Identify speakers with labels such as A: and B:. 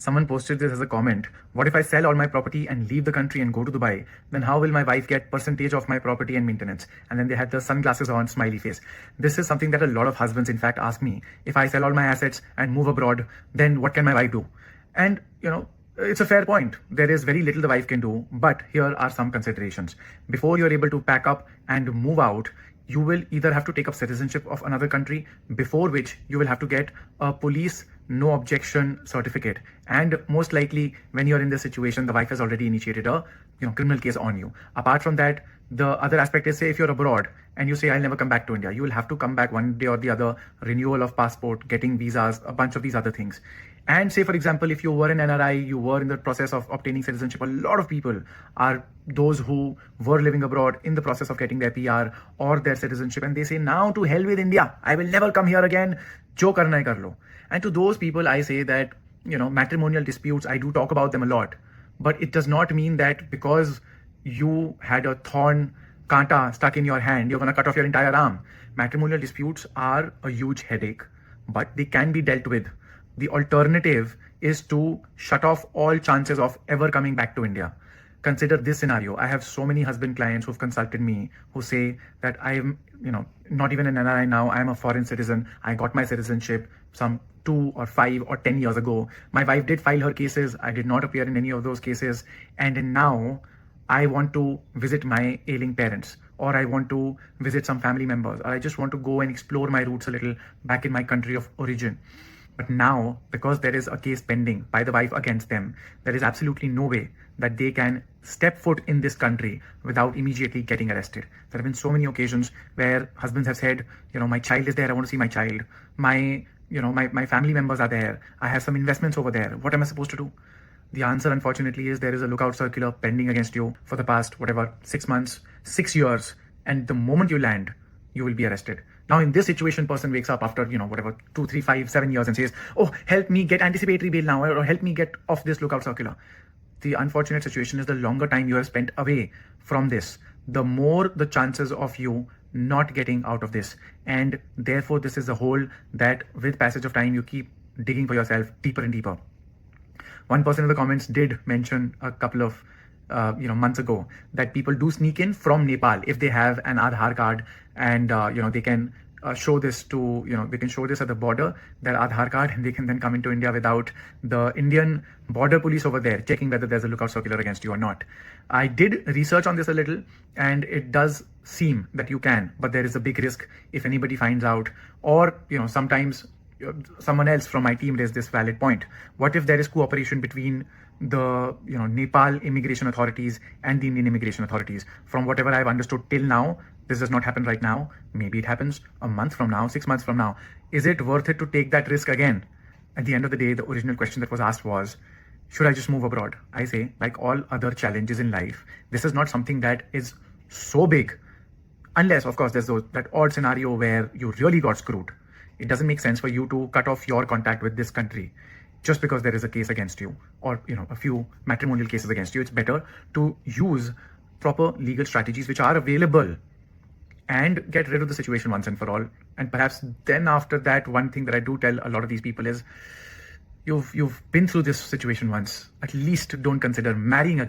A: Someone posted this as a comment. What if I sell all my property and leave the country and go to Dubai? Then how will my wife get percentage of my property and maintenance? And then they had the sunglasses on, smiley face. This is something that a lot of husbands, in fact, ask me. If I sell all my assets and move abroad, then what can my wife do? And, it's a fair point. There is very little the wife can do, but here are some considerations. Before you're able to pack up and move out, you will either have to take up citizenship of another country, before which you will have to get a police no objection certificate. And most likely, when you're in this situation, the wife has already initiated a criminal case on you. Apart from that, the other aspect is, say if you're abroad and you say I'll never come back to India, you will have to come back one day or the other, renewal of passport, getting visas, a bunch of these other things. And say, for example, if you were an NRI, you were in the process of obtaining citizenship, a lot of people are those who were living abroad in the process of getting their PR or their citizenship. And they say, now to hell with India. I will never come here again. Jo karna hai kar lo. And to those people, I say that, matrimonial disputes, I do talk about them a lot. But it does not mean that because you had a thorn kanta stuck in your hand, you're going to cut off your entire arm. Matrimonial disputes are a huge headache, but they can be dealt with. The alternative is to shut off all chances of ever coming back to India. Consider this scenario. I have so many husband clients who've consulted me who say that I'm, not even an NRI now, I'm a foreign citizen. I got my citizenship some 2 or 5 or 10 years ago. My wife did file her cases. I did not appear in any of those cases. And now I want to visit my ailing parents, or I want to visit some family members, or I just want to go and explore my roots a little back in my country of origin. But now, because there is a case pending by the wife against them, there is absolutely no way that they can step foot in this country without immediately getting arrested. There have been so many occasions where husbands have said, my child is there, I want to see my child. My family members are there. I have some investments over there. What am I supposed to do? The answer, unfortunately, is there is a lookout circular pending against you for the past, 6 months, 6 years. And the moment you land, you will be arrested. Now, in this situation, person wakes up after, 2, 3, 5, 7 years and says, oh, help me get anticipatory bail now, or help me get off this lookout circular. The unfortunate situation is the longer time you have spent away from this, the more the chances of you not getting out of this. And therefore, this is a hole that with passage of time, you keep digging for yourself deeper and deeper. One person in the comments did mention a couple of months ago that people do sneak in from Nepal if they have an Aadhaar card, and they can show this to they can show this at the border, their Aadhaar card, and they can then come into India without the Indian border police over there checking whether there's a lookout circular against you or not. I did research on this a little, and it does seem that you can, but there is a big risk if anybody finds out, or sometimes someone else from my team raised this valid point. What if there is cooperation between the Nepal immigration authorities and the Indian immigration authorities? From whatever I've understood till now, this does not happen right now. Maybe it happens a month from now, 6 months from now. Is it worth it to take that risk again? At the end of the day, the original question that was asked was, should I just move abroad? I say, like all other challenges in life, this is not something that is so big, unless, of course, there's that odd scenario where you really got screwed. It doesn't make sense for you to cut off your contact with this country just because there is a case against you, or a few matrimonial cases against you. It's better to use proper legal strategies which are available and get rid of the situation once and for all. And perhaps then after that, one thing that I do tell a lot of these people is, you've been through this situation once. At least don't consider marrying again.